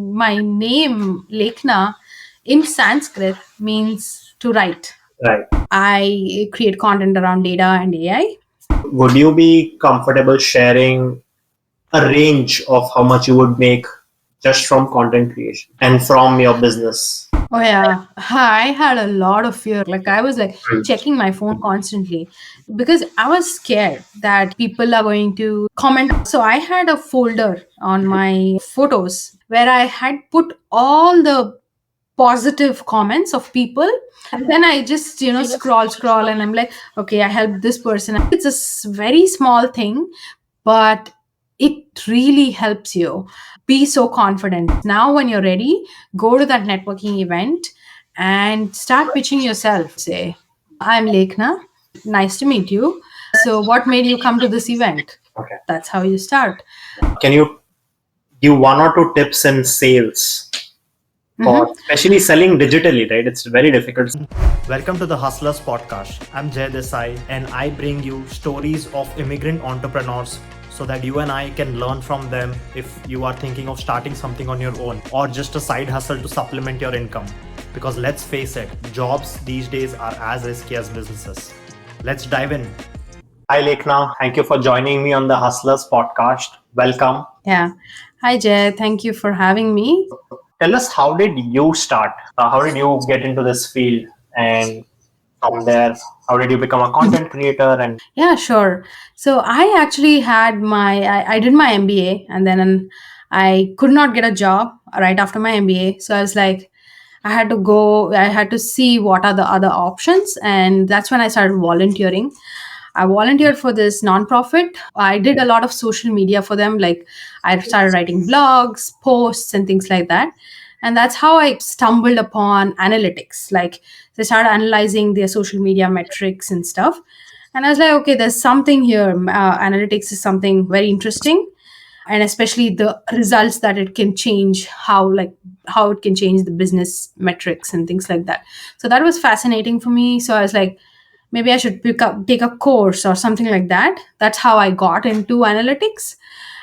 My name, Lekhna, in Sanskrit means to write. Right. I create content around data and AI. Would you be comfortable sharing a range of how much you would make just from content creation and from your business? Oh yeah, I had a lot of fear. Like I was like Hmm. checking my phone constantly because I was scared that people are going to comment. So I had a folder on my photos where I had put all the positive comments of people, and then I just scroll and I'm like, okay, I helped this person. It's a very small thing, but it really helps you be so confident. Now when you're ready, go to that networking event and start pitching yourself. Say, I'm Lekhna, nice to meet you. So what made you come to this event? Okay. That's how you start. Can you give one or two tips in sales for Mhm. especially selling digitally, right? It's very difficult. Welcome to the Hustlers Podcast. I'm Jay Desai and I bring you stories of immigrant entrepreneurs so that you and I can learn from them if you are thinking of starting something on your own or just a side hustle to supplement your income. Because let's face it, jobs these days are as risky as businesses. Let's dive in. Hi, Lekhna. Thank you for joining me on the Hustlers podcast. Welcome. Yeah. Hi, Jay. Thank you for having me. Tell us, how did you start? How did you get into this field? And from there, how did you become a content creator? And Yeah, sure. So I actually I did my MBA, and then I could not get a job right after my MBA. So I was like, I had to see what are the other options. And that's when I started volunteering. I volunteered for this nonprofit. I did a lot of social media for them. Like I started writing blogs, posts, and things like that. And that's how I stumbled upon analytics. Like they started analyzing their social media metrics and stuff. And I was like, okay, there's something here. Analytics is something very interesting, and especially the results that it can change, how it can change the business metrics and things like that. So that was fascinating for me. So I was like, maybe I should take a course or something like that. That's how I got into analytics.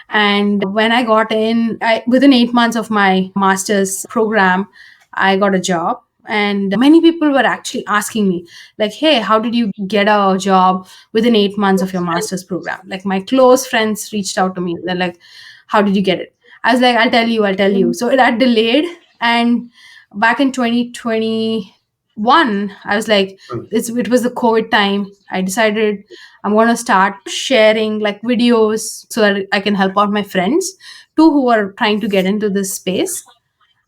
And when I got in, within 8 months of my master's program, I got a job. And many people were actually asking me, like, hey, how did you get a job within 8 months of your master's program? Like, my close friends reached out to me. They're like, how did you get it? I was like, I'll tell you. So that delayed. And back in 2021, I was like, it was the COVID time. I decided I'm going to start sharing like videos so that I can help out my friends too who are trying to get into this space.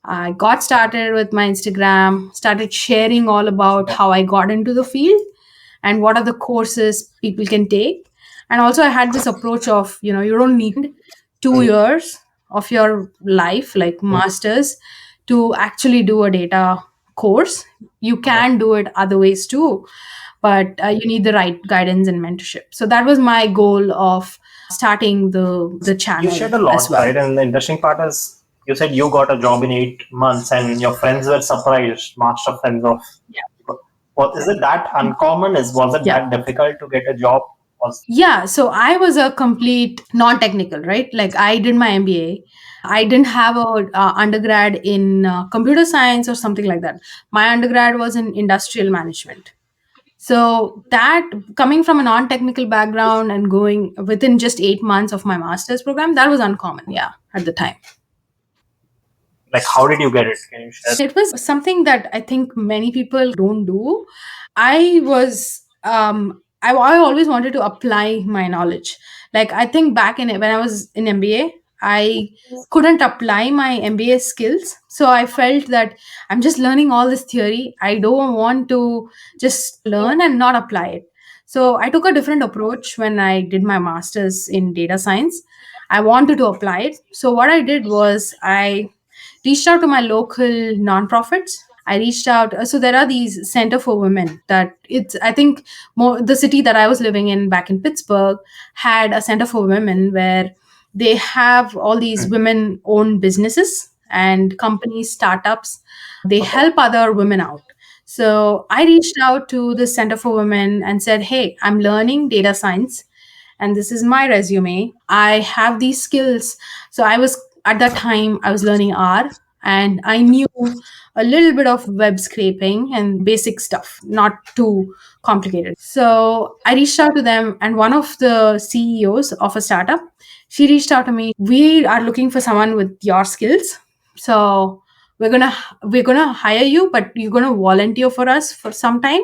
I got started with my Instagram, started sharing all about how I got into the field and what are the courses people can take. And also, I had this approach of, you don't need 2 years of your life, like masters, to actually do a data course. You can do it other ways too, but you need the right guidance and mentorship. So that was my goal of starting the you channel shared a as lot, well. right? And the interesting part is you said you got a job in 8 months and your friends were surprised, master friends of. What is it that uncommon? Was it Yeah. that difficult to get a job? Was Yeah, so I was a complete non-technical, right? Like I did my MBA. I didn't have a undergrad in computer science or something like that. My undergrad was in industrial management. So that coming from a non-technical background and going within just 8 months of my master's program, that was uncommon, yeah, at the time. like, how did you get it? Can you share? It was something that I think many people don't do. I always wanted to apply my knowledge. Like I think back in when I was in MBA, I couldn't apply my MBA skills. So I felt that I'm just learning all this theory. I don't want to just learn and not apply it. So I took a different approach when I did my master's in data science. I wanted to apply it. So what I did was I reached out to my local nonprofits. I reached out. So there are these Center for Women that it's, I think, more the city that I was living in back in Pittsburgh had a Center for Women where they have all these women owned businesses and companies, startups. They help other women out. So I reached out to the Center for Women and said, hey, I'm learning data science and this is my resume. I have these skills. So I was At that time, I was learning R, and I knew a little bit of web scraping and basic stuff, not too complicated. So I reached out to them, and one of the CEOs of a startup, she reached out to me. We are looking for someone with your skills. So we're gonna hire you, but you're gonna volunteer for us for some time,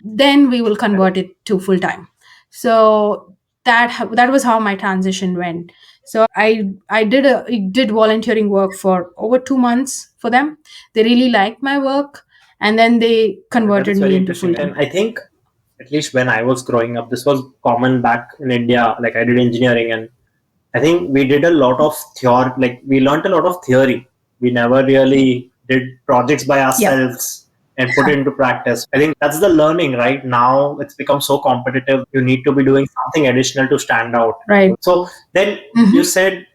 then we will convert it to full time. So that was how my transition went. So I did volunteering work for over 2 months for them. They really liked my work, and then they That converted is me very into interesting. full And time. I think, at least when I was growing up, this was common back in India. Like I did engineering, and I think we did a lot of theory. Like we learned a lot of theory. We never really did projects by Yeah. ourselves and put it into practice. I think that's the learning, right? Now it's become so competitive. You need to be doing something additional to stand out. Right. So then you said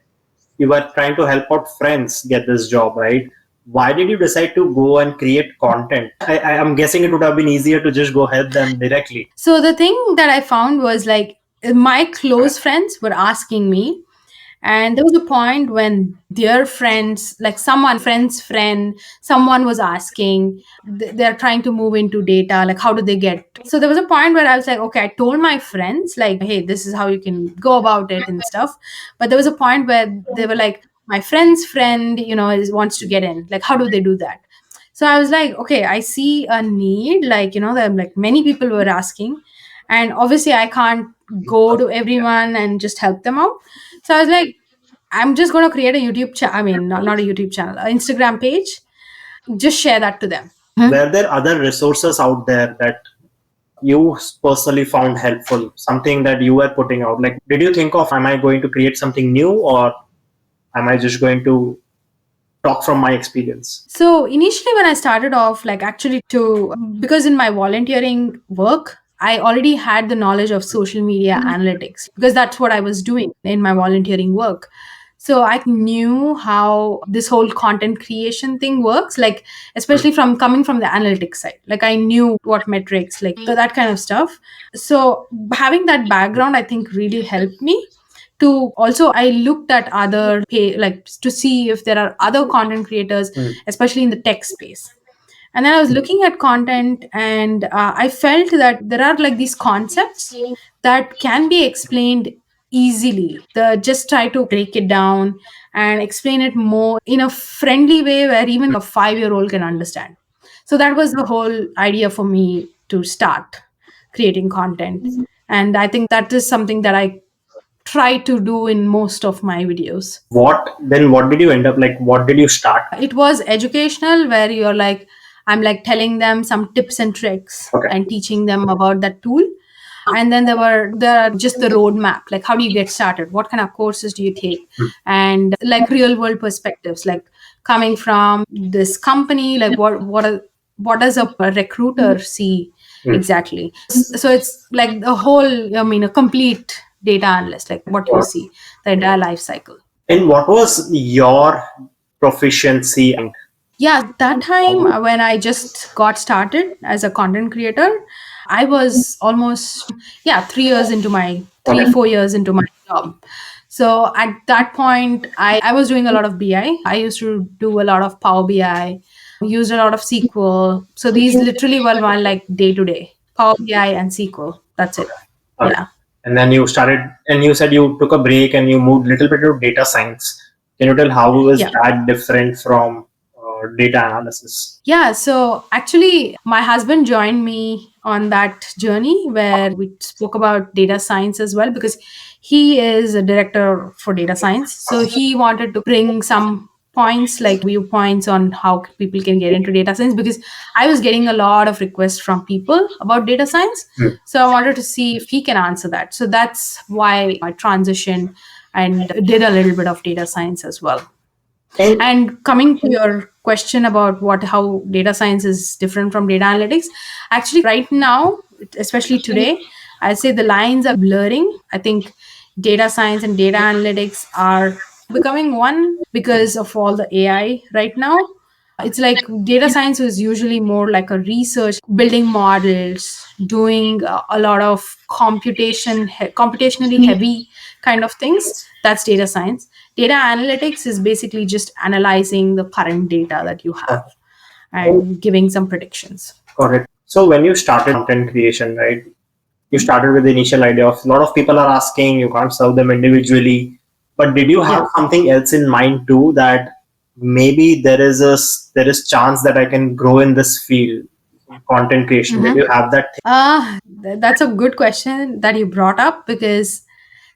you were trying to help out friends get this job, right? Why did you decide to go and create content? I am guessing it would have been easier to just go help them directly. So the thing that I found was like my close friends were asking me, and there was a point when their friends, like someone friend's friend, someone was asking, they're trying to move into data, like how do they get. So there was a point where I was like, okay, I told my friends like, hey, this is how you can go about it and stuff. But there was a point where they were like, my friend's friend, wants to get in, like how do they do that. So I was like, okay, I see a need, like there like many people were asking, and obviously I can't go to everyone and just help them out. So I was like, I'm just going to create a YouTube channel. I mean, not a YouTube channel, an Instagram page. Just share that to them. Were there other resources out there that you personally found helpful? Something that you were putting out? Like, did you think of, am I going to create something new, or am I just going to talk from my experience? So initially, when I started off, like actually because in my volunteering work, I already had the knowledge of social media analytics because that's what I was doing in my volunteering work. So I knew how this whole content creation thing works, like especially from coming from the analytics side. Like I knew what metrics, like that kind of stuff. So having that background, I think really helped me to also I looked at other like to see if there are other content creators, especially in the tech space. And then I was looking at content, and I felt that there are like these concepts that can be explained easily. The just try to break it down and explain it more in a friendly way where even a 5-year-old can understand. So that was the whole idea for me to start creating content. And I think that is something that I try to do in most of my videos. What did you end up like? What did you start? It was educational, where you're like, I'm like telling them some tips and tricks, Okay. and teaching them about that tool. And then there are just the roadmap, like how do you get started, what kind of courses do you take, and like real world perspectives, like coming from this company, like what does a recruiter see exactly. So it's like the whole, I mean, a complete data analyst, like what you see, the entire life cycle. And what was your proficiency? Yeah, that time when I just got started as a content creator, I was almost 3 years into my 3 4 years into my job. So at that point, I was doing a lot of BI. I used to do a lot of Power BI, used a lot of SQL. So these literally were my like day to day Power BI and SQL. That's it. Okay. Yeah. And then you started, and you said you took a break and you moved a little bit to data science. Can you tell how is that different from data analysis? Yeah, so actually, my husband joined me on that journey where we spoke about data science as well, because he is a director for data science. So he wanted to bring some points, like viewpoints on how people can get into data science, because I was getting a lot of requests from people about data science. So I wanted to see if he can answer that. So that's why I transitioned and did a little bit of data science as well. And coming to your question about how data science is different from data analytics, actually, right now, especially today, I'd say the lines are blurring. I think data science and data analytics are becoming one because of all the AI right now. It's like data science is usually more like a research, building models, doing a lot of computationally heavy kind of things. That's data science. Data analytics is basically just analyzing the current data that you have and giving some predictions. Correct. So when you started content creation, right? You started with the initial idea of a lot of people are asking, you can't serve them individually. But did you have something else in mind too, that maybe there is chance that I can grow in this field, content creation? Did you have that thing? That's a good question that you brought up, because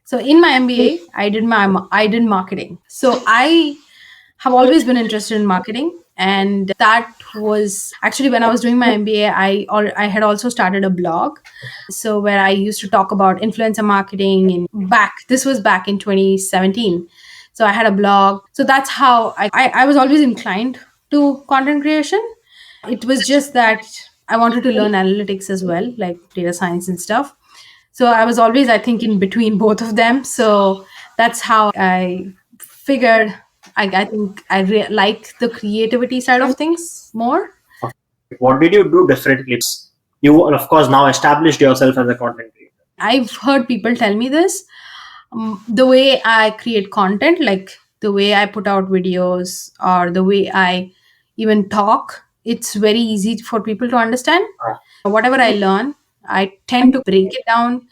so in my MBA, I did marketing. So I have always been interested in marketing, and that was actually when I was doing my MBA. I had also started a blog, so where I used to talk about influencer marketing. This was back in 2017. So I had a blog. So that's how I was always inclined to content creation. It was just that I wanted to learn analytics as well, like data science and stuff. So I was always, I think, in between both of them. So that's how I figured I think like the creativity side of things more. What did you do differently? You, of course, now established yourself as a content creator. I've heard people tell me this. The way I create content, like the way I put out videos or the way I even talk, it's very easy for people to understand. Whatever I learn, I tend to break it down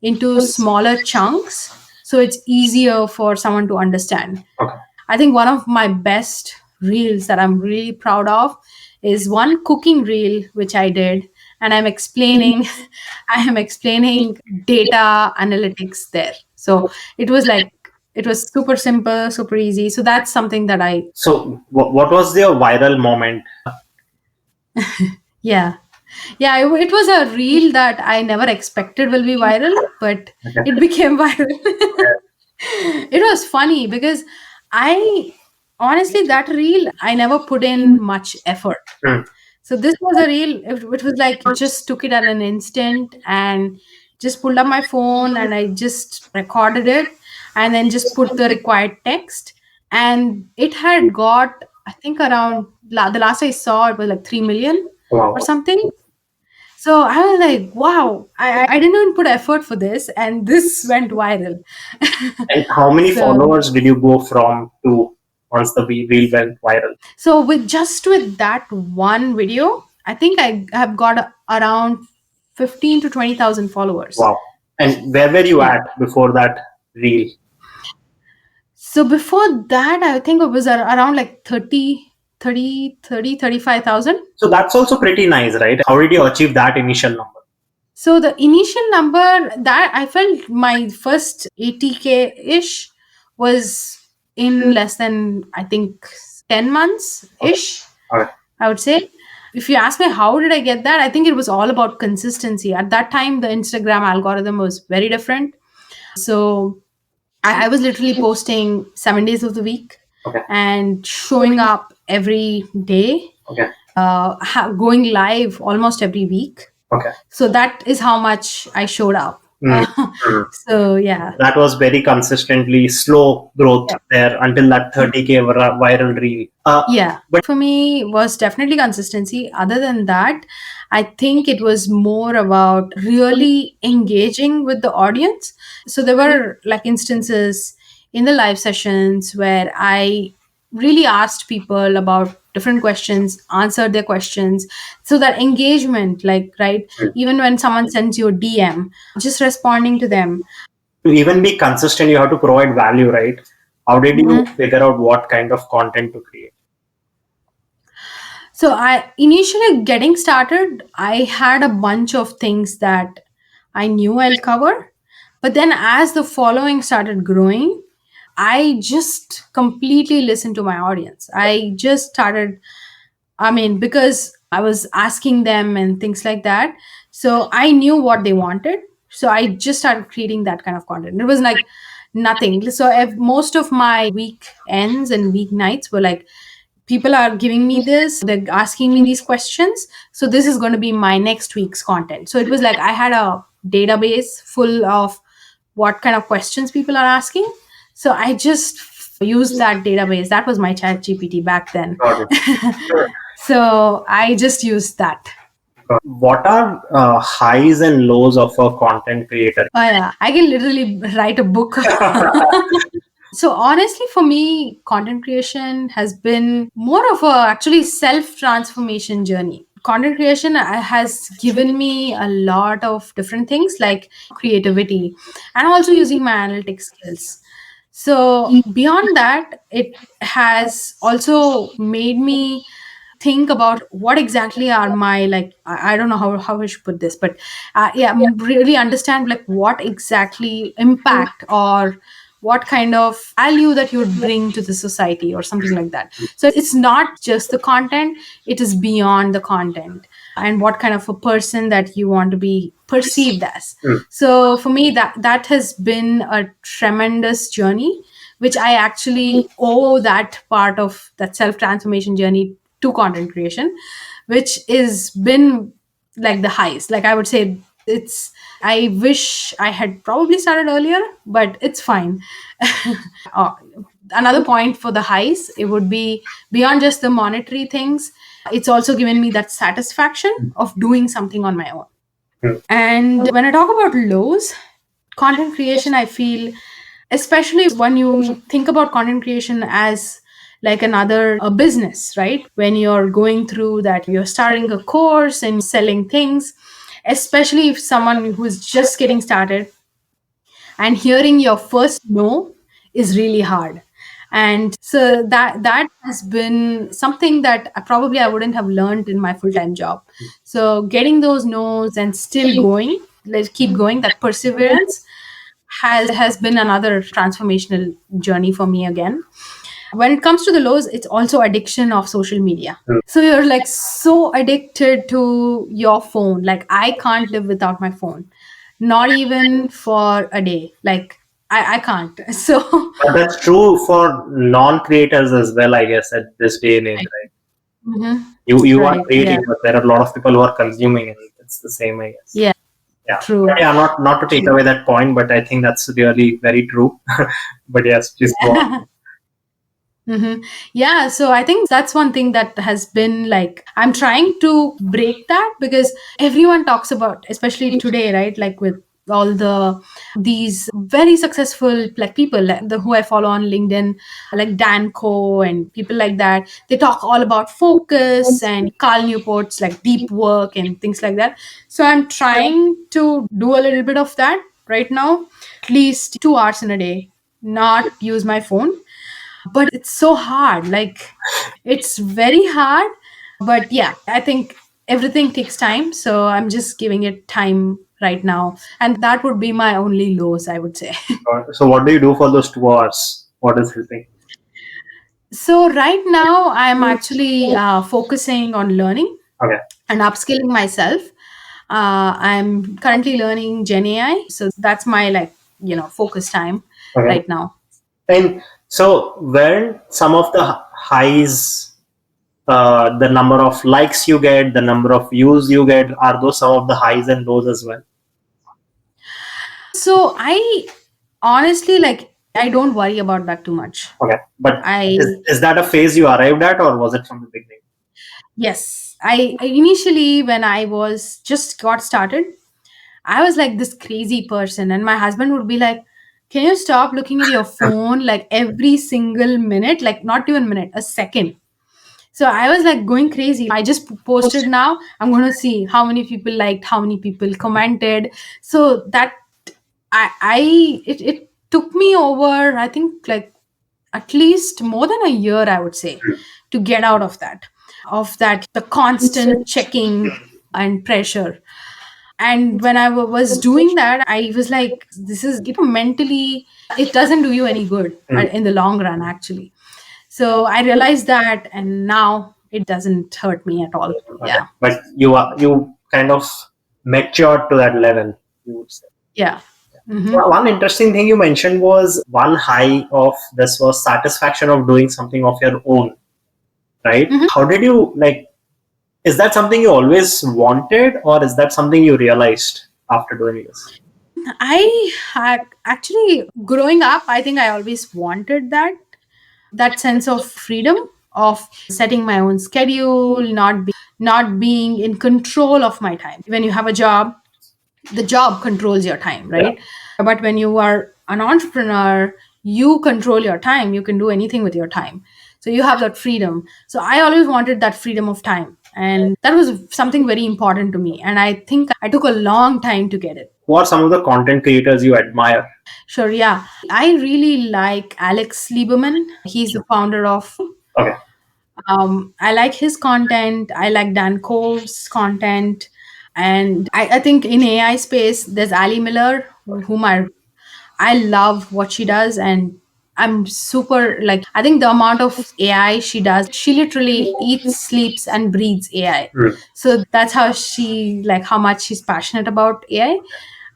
into smaller chunks so it's easier for someone to understand. Okay. I think one of my best reels that I'm really proud of is one cooking reel which I did, and I am explaining data analytics there. So it was super simple, super easy. So that's something that I So what was your viral moment? yeah. Yeah, it was a reel that I never expected will be viral, but it became viral. It was funny because honestly, that reel, I never put in much effort. So this was a reel, it was like just took it at an instant and just pulled up my phone and I just recorded it and then just put the required text. And it had got, I think around, the last I saw, it was like 3 million or something. So I was like, wow, I didn't even put effort for this, and this went viral. And how many followers did you go from to once the reel went viral? So with that one video, I think I have got around 15 to 20,000 followers. Wow. And where were you at before that reel? So before that, I think it was around like 35,000. So that's also pretty nice, right? How did you achieve that initial number? So the initial number that I felt my first 80K ish was in less than, I think, 10 months ish. Okay. I would say. If you ask me how did I get that, I think it was all about consistency. At that time, the Instagram algorithm was very different. So I was literally posting 7 days of the week and showing up every day, going live almost every week. So that is how much I showed up. So yeah, that was very consistently slow growth there until that 30K viral reel. But for me it was definitely consistency. Other than that, I think it was more about really engaging with the audience. So there were like instances in the live sessions where I really asked people about different questions, answered their questions. So that engagement, like, right, even when someone sends you a DM, just responding to them. To even be consistent, you have to provide value, right? How did you figure out what kind of content to create? So I initially getting started, I had a bunch of things that I knew I'll cover. But then as the following started growing, I just completely listened to my audience. I just started, because I was asking them and things like that. So I knew what they wanted. So I just started creating that kind of content. It was like nothing. So most of my weekends and weeknights were like, people are giving me this, they're asking me these questions. So this is going to be my next week's content. So it was like I had a database full of what kind of questions people are asking. So I just used that database. That was my chat GPT back then. So I just used that. What are highs and lows of a content creator? Oh yeah, I can literally write a book. So honestly, for me, content creation has been more of a actually self transformation journey. Content creation has given me a lot of different things like creativity and also using my analytic skills. So beyond that, it has also made me think about what exactly are my, like, I don't know how I should put this, but yeah, really understand like what exactly impact or what kind of value that you would bring to the society or something like that. So it's not just the content, it is beyond the content, and what kind of a person that you want to be perceived as. Mm. So for me, that has been a tremendous journey, which I actually owe that part of that self transformation journey to content creation, which is been like the highest. Like I would say, it's, I wish I had probably started earlier, but it's fine. uh, Another point for the highs, it would be beyond just the monetary things, it's also given me that satisfaction of doing something on my own. Mm. And when I talk about lows, content creation, I feel, especially when you think about content creation as like another a business, right? When you're going through that, you're starting a course and selling things, especially if someone who's just getting started, and hearing your first no is really hard. And so that has been something that probably I wouldn't have learned in my full-time job. So getting those no's and still going, let's keep going, that perseverance has been another transformational journey for me again. When it comes to the lows, it's also addiction of social media. Mm. So you're like so addicted to your phone. Like I can't live without my phone, not even for a day. Like I can't. So But that's true for non-creators as well, I guess, at this day and age, right. right? Mhm. You are Right. Yeah. creating, but there are a lot of people who are consuming, and it's the same, I guess. Yeah. Yeah. True. Yeah, not to take True. away that point, but I think that's really very true. But yes, please go on. Yeah, so I think that's one thing that has been like, I'm trying to break that because everyone talks about, especially today, right? Like with all these very successful like people like the who I follow on LinkedIn, like Dan Co and people like that. They talk all about focus and Carl Newport's like deep work and things like that. So I'm trying to do a little bit of that right now, at least 2 hours in a day, not use my phone. But it's so hard, like it's very hard. But yeah, I think everything takes time, so I'm just giving it time right now, and that would be my only lows, I would say. So what do you do for those 2 hours? What is helping? So right now I'm actually focusing on learning Okay. and upskilling myself. I'm currently learning Gen AI, so that's my, like, focus time Okay. right now. And so when some of the highs, the number of likes you get, the number of views you get, are those some of the highs and lows as well? So I honestly, like, I don't worry about that too much. Okay. But I is that a phase you arrived at, or was it from the beginning? Yes, I initially, when I was just got started, I was like this crazy person, and my husband would be like, "Can you stop looking at your phone like every single minute? Like not even minute, a second." So I was like going crazy. I just posted now. I'm gonna see how many people liked, how many people commented. So that I it took me over, I think, like at least more than a year, I would say, to get out of that the constant checking and pressure. And when I was doing that, I was like, this is, mentally, it doesn't do you any good Mm. in the long run, actually. So I realized that, and now it doesn't hurt me at all. Okay. Yeah. But you kind of matured to that level, you would say. Yeah. Well, one interesting thing you mentioned was one high of this was satisfaction of doing something of your own, right? Mhm. How did you like? Is that something you always wanted, or is that something you realized after doing this? I had actually, growing up, I think I always wanted that sense of freedom, of setting my own schedule, not being in control of my time. When you have a job, the job controls your time, Yeah. right? But when you are an entrepreneur, you control your time, you can do anything with your time, so you have that freedom. So I always wanted that freedom of time, and that was something very important to me, and I think I took a long time to get it. Who are some of the content creators you admire? Sure, yeah, I really like Alex Lieberman. He's the founder of Okay. I like his content. I like Dan Cove's content. And I think in AI space, there's Ali Miller, whom I love what she does. And I'm super like, I think the amount of AI she does, she literally eats, sleeps, and breathes AI. So that's how like, how much she's passionate about AI.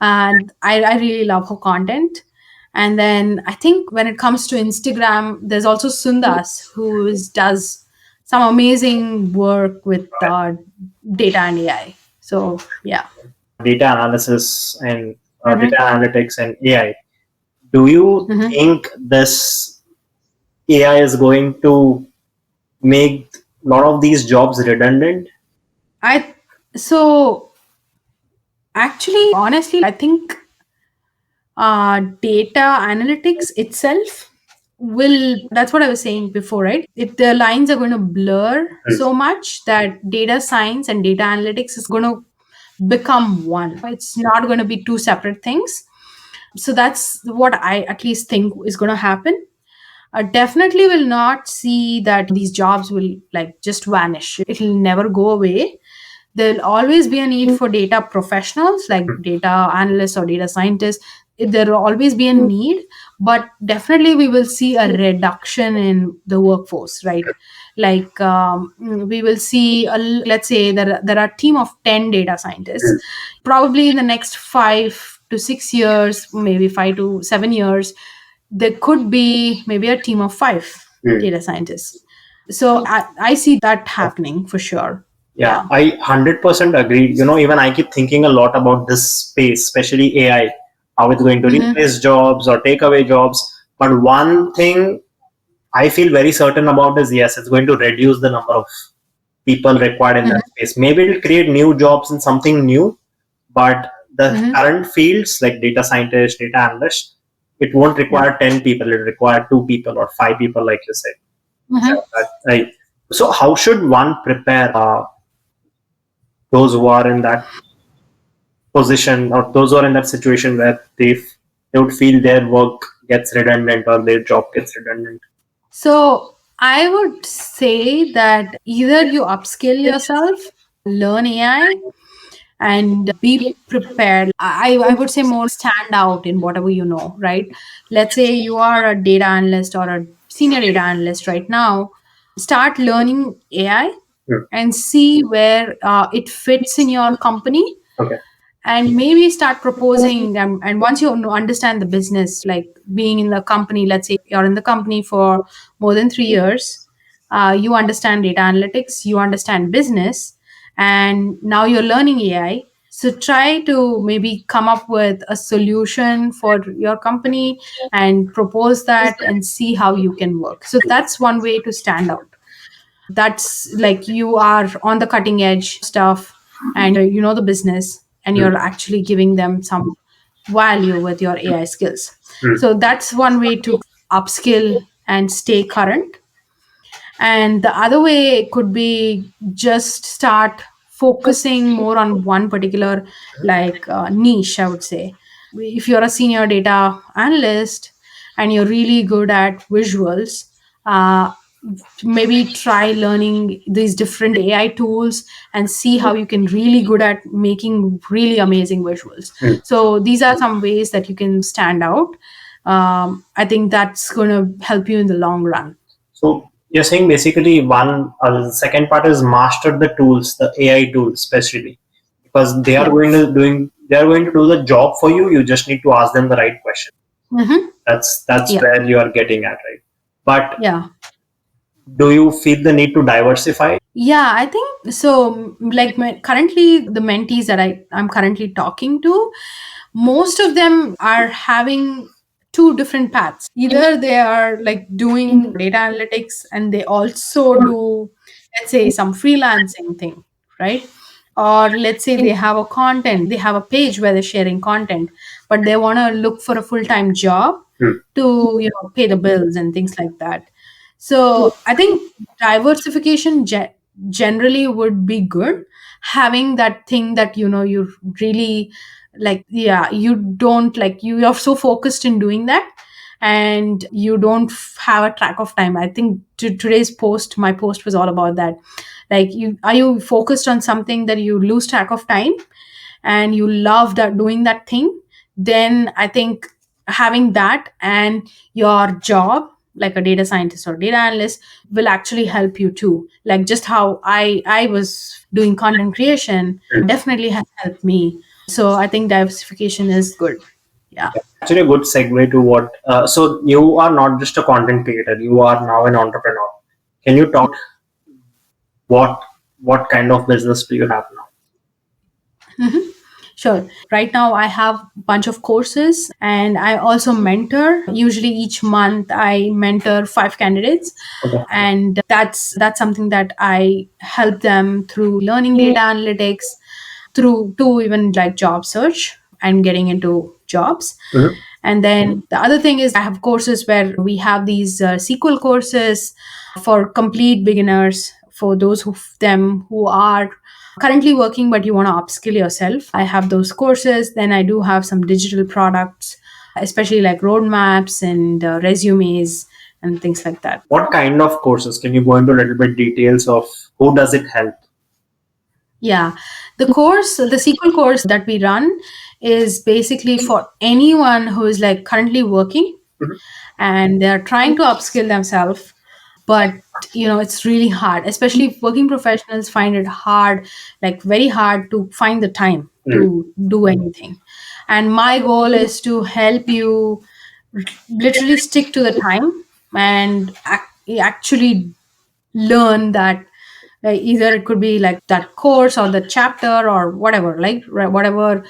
And I really love her content. And then I think when it comes to Instagram, there's also Sundas, does some amazing work with data and AI. So yeah. Data analysis and Mhm. data analytics and AI. Do you Mhm. think this AI is going to make a lot of these jobs redundant? I so actually honestly I think data analytics itself will, that's what I was saying before, right? If the lines are going to blur so much that data science and data analytics is going to become one, it's not going to be two separate things. So that's what I at least think is going to happen. Definitely will not see that these jobs will like just vanish, it'll never go away. There'll always be a need for data professionals like data analysts or data scientists. There will always be a need, but definitely we will see a reduction in the workforce, right? Like we will see let's say there are a team of 10 data scientists. Probably in the next 5 to 6 years, maybe 5 to 7 years, there could be maybe a team of five data scientists. So I see that happening for sure. Yeah, I 100% agree. Even I keep thinking a lot about this space, especially AI, how it's going to Mhm. replace jobs or take away jobs. But one thing I feel very certain about is yes, it's going to reduce the number of people required in that space. Maybe it'll create new jobs and something new, but the Mhm. current fields like data scientist, data analyst, it won't Yeah. require 10 people, it'll require 2 people or 5 people, like you said. Mhm. Right. So, how should one prepare those who are in that position or those who are in that situation where they would feel their work gets redundant or their job gets redundant? So I would say that either you upskill yourself, learn AI, and be prepared. I would say more stand out in whatever you know, right? Let's say you are a data analyst or a senior data analyst right now. Start learning AI Hmm. and see where it fits in your company, Okay. and maybe start proposing. And once you understand the business, like being in the company, let's say you're in the company for more than 3 years, you understand data analytics, you understand business, and now you're learning AI. So try to maybe come up with a solution for your company and propose that and see how you can work. So that's one way to stand out. That's like you are on the cutting edge stuff, and you know the business, and Hmm. you're actually giving them some value with your AI skills. Hmm. So that's one way to upskill and stay current. And the other way could be just start focusing more on one particular like niche, I would say. If you're a senior data analyst and you're really good at visuals, uh, maybe try learning these different AI tools and see how you can really good at making really amazing visuals. Hmm. So these are some ways that you can stand out. I think that's going to help you in the long run. So you're saying basically one second part is master the tools, the AI tools especially, because Yeah. they are going to do the job for you. You just need to ask them the right question. Mm-hmm. That's Yeah. where you are getting at, right? But Yeah. do you feel the need to diversify? Yeah, I think so. Like currently, the mentees that I'm currently talking to, most of them are having two different paths. Either they are like doing data analytics and they also do, let's say, some freelancing thing, right? Or let's say they have a page where they're sharing content, but they want to look for a full time job. to pay the bills and things like that. So I think diversification generally would be good. Having that thing that you really like, yeah, you don't like, you are so focused in doing that, and you don't have a track of time. I think today's post, my post was all about that. Like, you focused on something that you lose track of time, and you love that doing that thing, then I think having that and your job like a data scientist or data analyst will actually help you too. Like, just how I was doing content creation definitely has helped me. So I think diversification is good. Yeah. Actually, a good segue to what. So you are not just a content creator; you are now an entrepreneur. Can you talk what what kind of business do you have now? Mhm. Sure. Right now, I have a bunch of courses, and I also mentor. Usually, each month, I mentor 5 candidates, Okay. and that's something that I help them through learning data analytics, through to even like job search and getting into jobs. Mhm. And then the other thing is, I have courses where we have these SQL courses for complete beginners, for those who them who are currently working but you want to upskill yourself. I have those courses. Then I do have some digital products, especially like roadmaps and resumes and things like that. What kind of courses? Can you go into a little bit details of who does it help? Yeah, the SQL course that we run is basically for anyone who is like currently working Mhm. and they're trying to upskill themselves, but it's really hard, especially working professionals find it hard, like very hard to find the time to do anything. And my goal is to help you literally stick to the time and actually learn that, either it could be like that course or the chapter or whatever, like whatever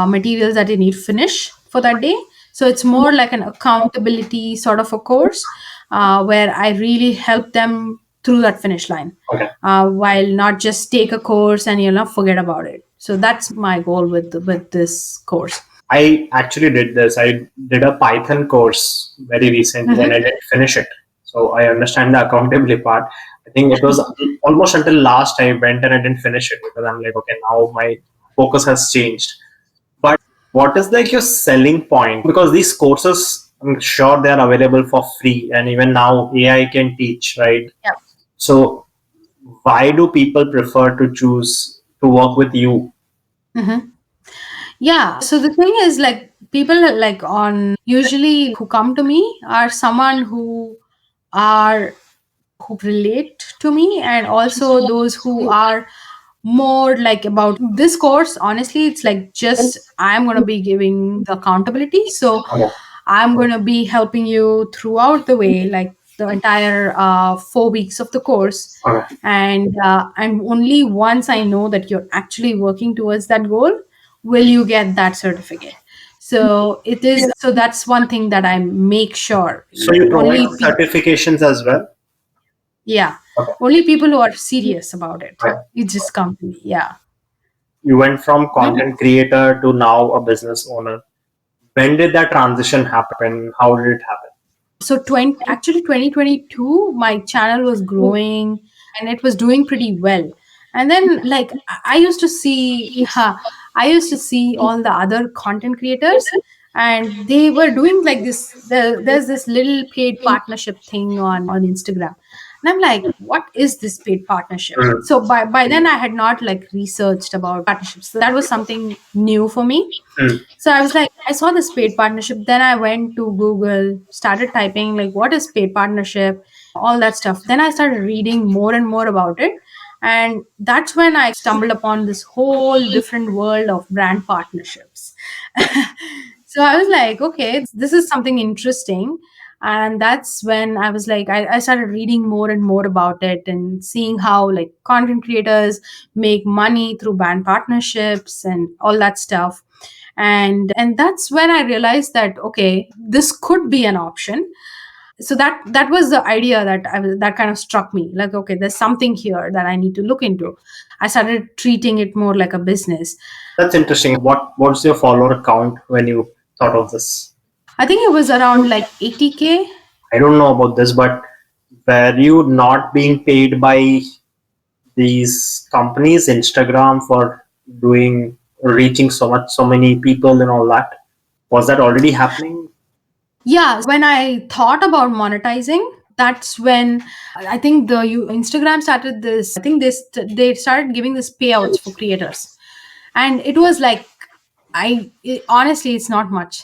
materials that you need finish for that day. So it's more like an accountability sort of a course, where I really help them through that finish line, Okay. while not just take a course and forget about it. So that's my goal with this course. I actually did this. I did a Python course very recently and I didn't finish it. So I understand the accountability part. I think it was almost until last I went and I didn't finish it because I'm like, okay, now my focus has changed. But what is like your selling point? Because these courses, I'm sure they are available for free and even now AI can teach, right? Yeah. So why do people prefer to choose to work with you? Mm-hmm. Yeah. So the thing is, like, people like on usually who come to me are someone are who relate to me, and also those who are more like about this course. Honestly, it's like just I'm going to be giving the accountability. So Okay. I'm going to be helping you throughout the way, like the entire 4 weeks of the course. Okay. And only once I know that you're actually working towards that goal, will you get that certificate. So it is. So that's one thing that I make sure. So you provide Only certifications as well? Yeah, Okay. only people who are serious about it. Right. You just come to me. Yeah. You went from Mhm. content creator to now a business owner. When did that transition happen? How did it happen? So 2022, my channel was growing and it was doing pretty well. And then, like, I used to see, I used to see all the other content creators, and they were doing like this. There's this little paid partnership thing on Instagram, and I'm like, what is this paid partnership? Mm. So by then, I had not like researched about partnerships. So that was something new for me. Mm. So I was like, I saw this paid partnership. Then I went to Google, started typing like, what is paid partnership, all that stuff. Then I started reading more and more about it. And that's when I stumbled upon this whole different world of brand partnerships. So I was like, okay, this is something interesting. And that's when I was like, I started reading more and more about it and seeing how like content creators make money through brand partnerships and all that stuff. And that's when I realized that, okay, this could be an option. So that was the idea that kind of struck me, like, okay, there's something here that I need to look into. I started treating it more like a business. That's interesting. What's your follower count when you thought of this? I think it was around like 80K. I don't know about this, but were you not being paid by these companies, Instagram, for doing reaching so many people and all that? Was that already happening? Yeah, when I thought about monetizing, that's when I think the Instagram started this. I think they started giving this payouts for creators, and it was like honestly, it's not much.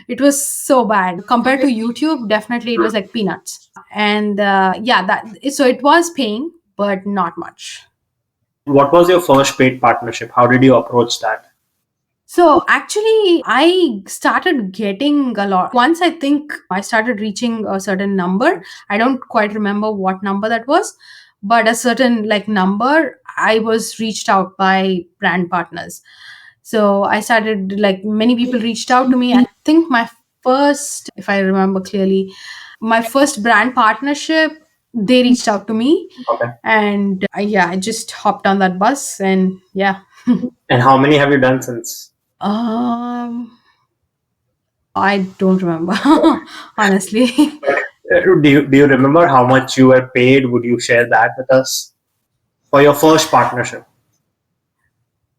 It was so bad compared to YouTube. Definitely, it was like peanuts. And yeah, that so it was paying, but not much. What was your first paid partnership? How did you approach that? So actually, I started getting a lot. Once I think I started reaching a certain number. I don't quite remember what number that was, but a certain like number, I was reached out by brand partners. So I started like many people reached out to me. I think my first, if I remember clearly, my first brand partnership, they reached out to me, Okay. and yeah, I just hopped on that bus, and yeah. And how many have you done since? Um, I don't remember, honestly. Do you remember how much you were paid? Would you share that with us for your first partnership?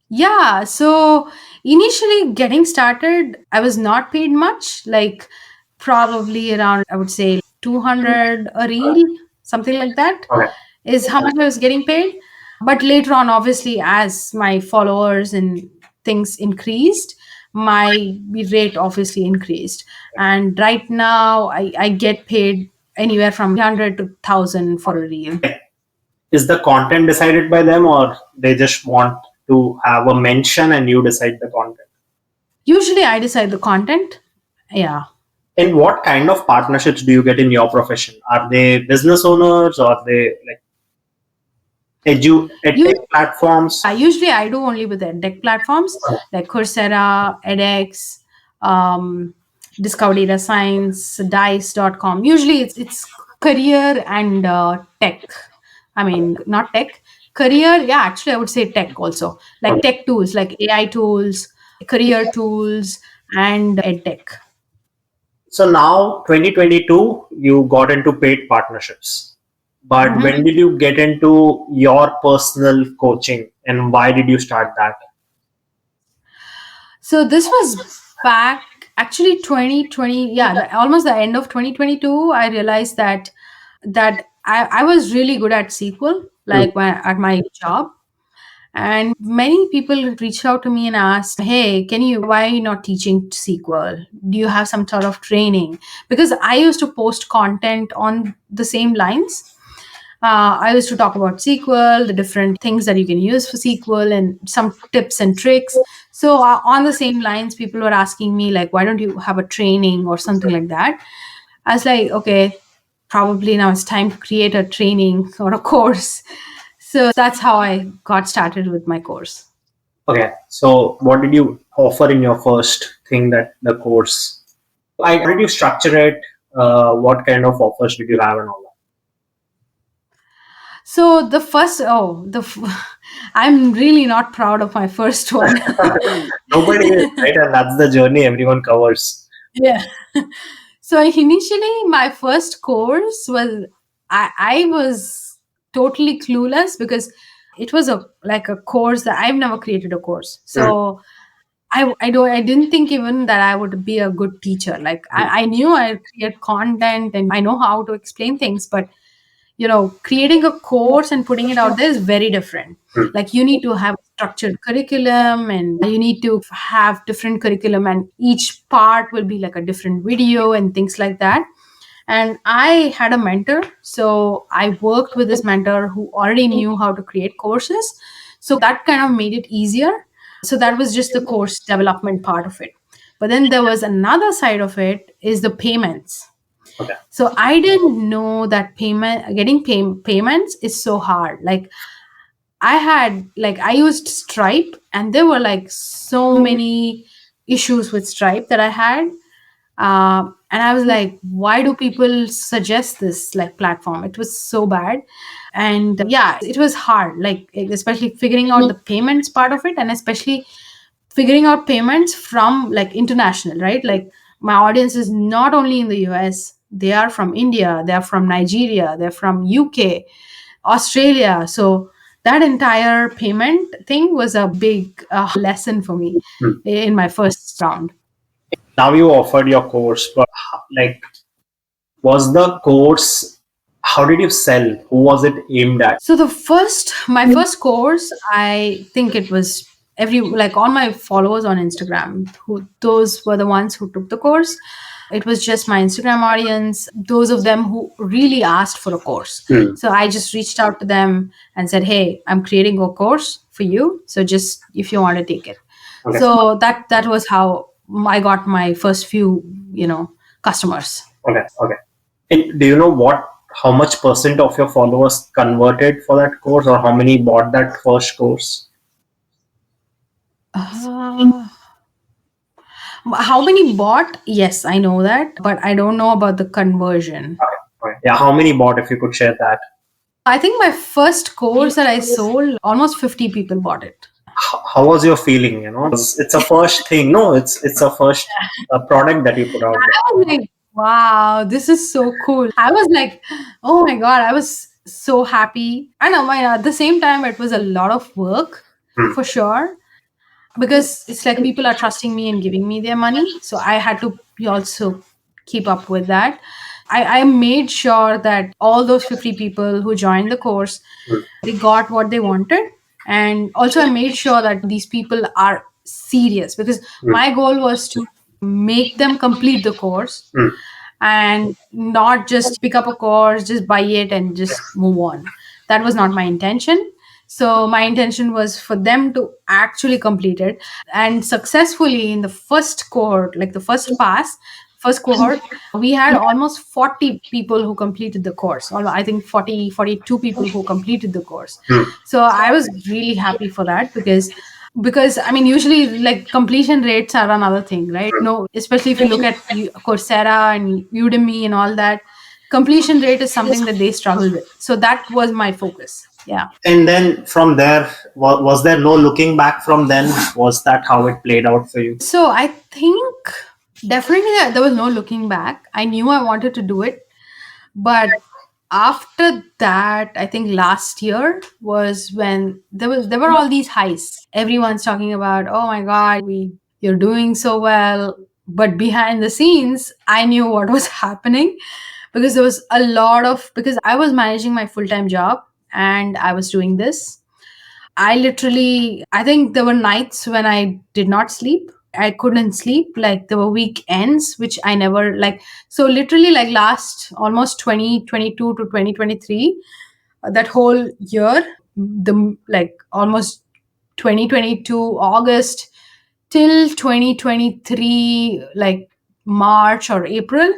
Yeah, so initially getting started, I was not paid much, like probably around, I would say 200 a reel, something like that Okay. is how much I was getting paid. But later on, obviously, as my followers and things increased, my rate obviously increased. And right now, I get paid anywhere from 300 to 1,000 for a reel. Is the content decided by them, or they just want to have a mention and you decide the content? Usually, I decide the content. Yeah. And what kind of partnerships do you get in your profession? Are they business owners, or are they like edtech platforms? Usually, I do only with edtech platforms like Coursera, edX, um, Discover Data Science, Dice.com. Usually, it's career and tech. I mean, not tech, career. Yeah, actually, I would say tech also, like tech tools, like AI tools, career tools, and edtech. So now 2022, you got into paid partnerships. But Mhm. when did you get into your personal coaching, and why did you start that? So this was back actually 2020, yeah, almost the end of 2022. I realized that I was really good at SQL, Hmm. like at my job. And many people reached out to me and asked, hey, why are you not teaching SQL? Do you have some sort of training? Because I used to post content on the same lines. I used to talk about SQL, the different things that you can use for SQL, and some tips and tricks. So, on the same lines, people were asking me, like, why don't you have a training or something like that? I was like, okay, probably now it's time to create a training or a course. So, that's how I got started with my course. Okay, so what did you offer in your first thing, that the course? How did you structure it? What kind of offers did you have and all So, the first, I'm really not proud of my first one. that? Nobody is, right? And that's the journey everyone covers. Yeah. So initially, my first course was I was totally clueless because it was a like a course that I've never created a course. Hmm. So I didn't think even that I would be a good teacher. Like I knew I create content and I know how to explain things, but creating a course and putting it out there is very different. Hmm. Like you need to have structured curriculum and you need to have different curriculum, and each part will be like a different video and things like that. And I had a mentor, so I worked with this mentor who already knew how to create courses, so that kind of made it easier. So that was just the course development part of it. But then there was another side of it, is the payments. Okay. So I didn't know that payments is so hard. Like I used Stripe, and there were like so many issues with Stripe that I had. And I was like, why do people suggest this like platform? It was so bad. And yeah, it was hard, like especially figuring out the payments part of it, and especially figuring out payments from like international, right? Like My audience is not only in the US, they are from India, they're from Nigeria, they're from UK, Australia. So that entire payment thing was a big lesson for me in my first round. Now you offered your course, but like, was the course, how did you sell? Who was it aimed at? So my first course, I think it was like all my followers on Instagram, who those were the ones who took the course. It was just my Instagram audience, those of them who really asked for a course. So I just reached out to them and said, "Hey, I'm creating a course for you. So just if you want to take it." Okay. So that was how I got my first few, customers. Okay. And do you know how much percent of your followers converted for that course, or how many bought that first course? How many bought? Yes, I know that, but I don't know about the conversion. Okay. Yeah, how many bought, if you could share that? I think my first course that I sold, almost 50 people bought it. How was your feeling? It's a first thing. No, it's a first product that you put out there. I was like, wow, this is so cool. I was like, oh my God, I was so happy. I know, at the same time, it was a lot of work for sure, because it's like people are trusting me and giving me their money. So I had to also keep up with that. I made sure that all those 50 people who joined the course, they got what they wanted. And also I made sure that these people are serious, because my goal was to make them complete the course and not just pick up a course, just buy it and just move on. That was not my intention. So my intention was for them to actually complete it. And successfully in the first cohort, like the first cohort, we had almost 40 people who completed the course. I think 42 people who completed the course. So I was really happy for that, because I mean, usually like completion rates are another thing, right? No, especially if you look at Coursera and Udemy and all that, completion rate is something that they struggle with. So that was my focus. Yeah. And then from there, was there no looking back from then? Was that how it played out for you? So I think definitely there was no looking back. I knew I wanted to do it, but after that, I think last year was when there were all these highs. Everyone's talking about, oh my God, you're doing so well. But behind the scenes, I knew what was happening, because there was a lot of, because I was managing my full-time job and I was doing this. I think there were nights when I did not sleep. I couldn't sleep. Like there were weekends, which I never like. So literally like last almost 2022 to 2023, that whole year, the like almost 2022 August till 2023, like March or April,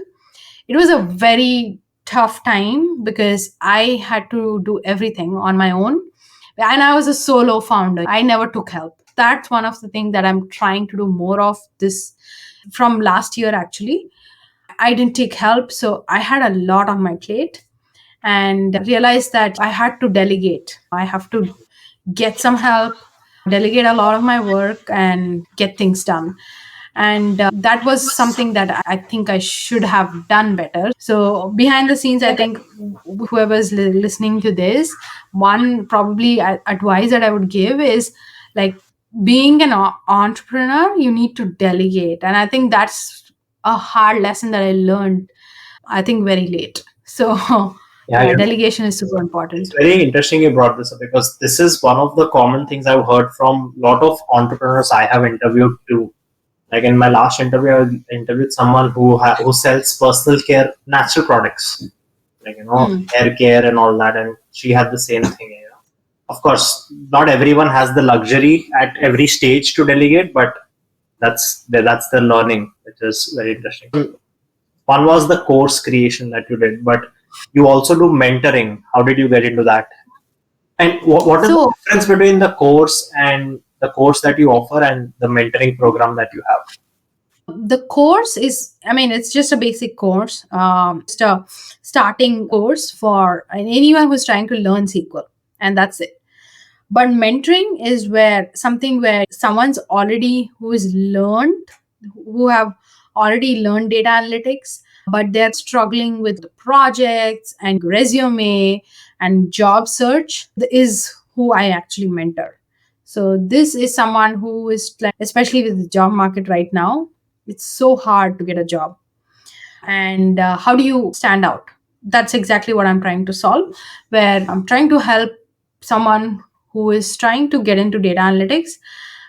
it was a very tough time because I had to do everything on my own. And I was a solo founder. I never took help. That's one of the things that I'm trying to do more of this from last year, actually. I didn't take help. So I had a lot on my plate and realized that I had to delegate. I have to get some help, delegate a lot of my work, and get things done. And that was something that I think I should have done better. So behind the scenes, I think whoever's listening to this, one probably advice that I would give is like, being an entrepreneur, you need to delegate. And I think that's a hard lesson that I learned, I think, very late. So Yeah, delegation is super important. it's very interesting you brought this up, because this is one of the common things I've heard from a lot of entrepreneurs I have interviewed too. Like in my last interview, I interviewed someone who sells personal care natural products, like hair care and all that, and she had the same thing. Of course, not everyone has the luxury at every stage to delegate, but that's the learning, which is very interesting. One was the course creation that you did, but you also do mentoring. How did you get into that? And what is the difference between the course and the course that you offer and the mentoring program that you have? The course is, I mean, it's just a basic course, just a starting course for anyone who's trying to learn SQL, and that's it. But mentoring is where someone's already, who is learned, who have already learned data analytics, but they're struggling with the projects and resume and job search, is who I actually mentor. So this is someone who is like, especially with the job market right now, it's so hard to get a job. And how do you stand out? That's exactly what I'm trying to solve, where I'm trying to help someone who is trying to get into data analytics,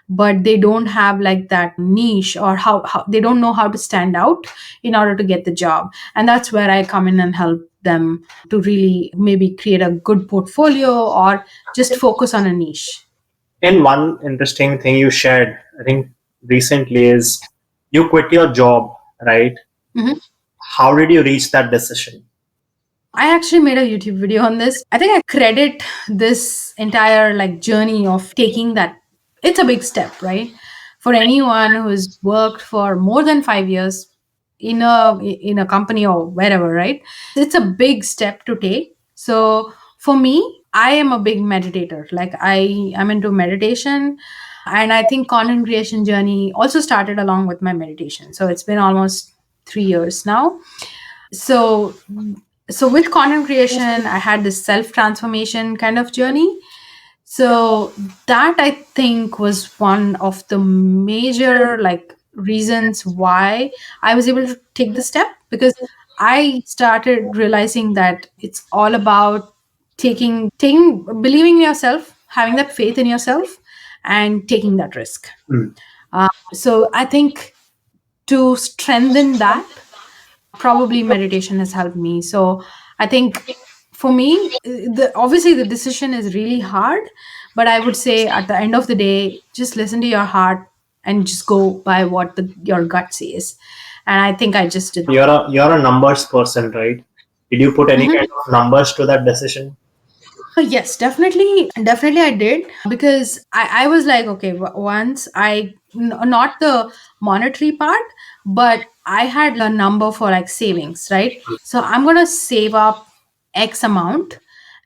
but they don't have like that niche, or how they don't know how to stand out in order to get the job. And that's where I come in and help them to really maybe create a good portfolio or just focus on a niche. And one interesting thing you shared, I think, recently is you quit your job, right? Mhm. How did you reach that decision? I actually made a YouTube video on this. I think I credit this entire like journey of taking that. It's a big step, right? For anyone who's worked for more than 5 years in a company or wherever, right? It's a big step to take. So for me, I am a big meditator. Like I am into meditation, and I think content creation journey also started along with my meditation. So it's been almost 3 years now. So so with content creation, I had this self transformation kind of journey. So that I think was one of the major like reasons why I was able to take the step, because I started realizing that it's all about taking believing in yourself, having that faith in yourself, and taking that risk. Hmm. So I think to strengthen that, probably meditation has helped me. So I think for me, obviously the decision is really hard, but I would say at the end of the day, just listen to your heart and just go by what your gut says. And I think I just did. You're a numbers person, right? Did you put any Mhm. kind of numbers to that decision? Yes, definitely. Definitely, I did, because I was like, okay, once not the monetary part, but I had a number for like savings, right? So I'm going to save up X amount.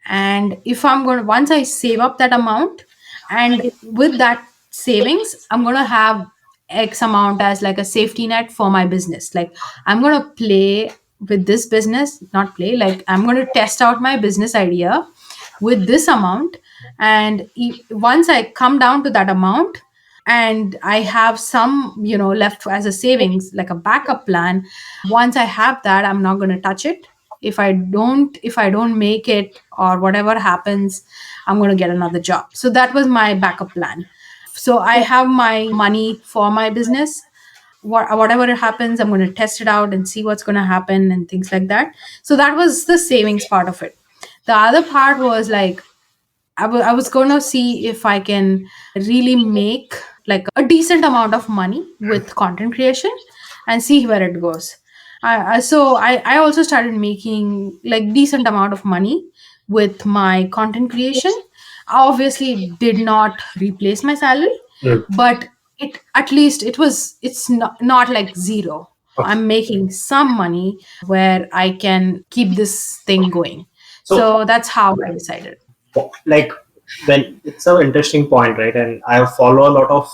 And if I'm going to, once I save up that amount, and with that savings, I'm going to have X amount as like a safety net for my business. Like I'm going to play with this business, not play, like I'm going to test out my business idea with this amount. And once I come down to that amount, and I have some left as a savings, like a backup plan, once I have that, I'm not going to touch it. If I don't make it, or whatever happens, I'm going to get another job. So that was my backup plan. So I have my money for my business. Whatever happens, I'm going to test it out and see what's going to happen and things like that. So that was the savings part of it. The other part was like I was going to see if I can really make like a decent amount of money with content creation and see where it goes. So I also started making like decent amount of money with my content creation. Obviously, it did not replace my salary, Hmm. but it at least it's not like zero. Okay. I'm making some money where I can keep this thing going. So, So that's how I decided. like, when it's an interesting point, right? And I follow a lot of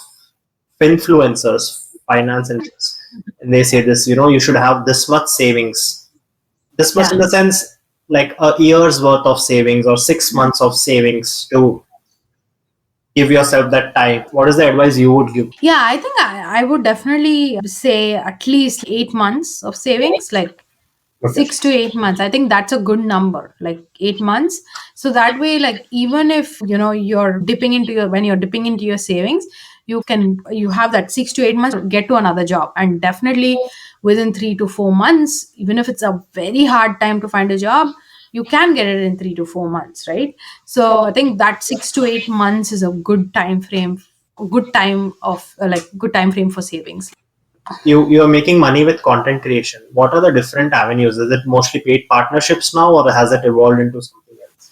influencers, finance influencers, and they say this, you should have this much savings, this much Yeah. in the sense like a year's worth of savings or 6 months of savings to give yourself that time. What is the advice you would give? Yeah, I think I would definitely say at least 8 months of savings, like Okay. 6 to 8 months. I think that's a good number, like 8 months. So that way, like even if you're dipping into your when you're dipping into your savings, you have that 6 to 8 months to get to another job. And definitely within 3 to 4 months, even if it's a very hard time to find a job, you can get it in 3 to 4 months, right? So I think that 6 to 8 months is a good time frame, good time of like good time frame for savings. You are making money with content creation. What are the different avenues? Is it mostly paid partnerships now, or has it evolved into something else?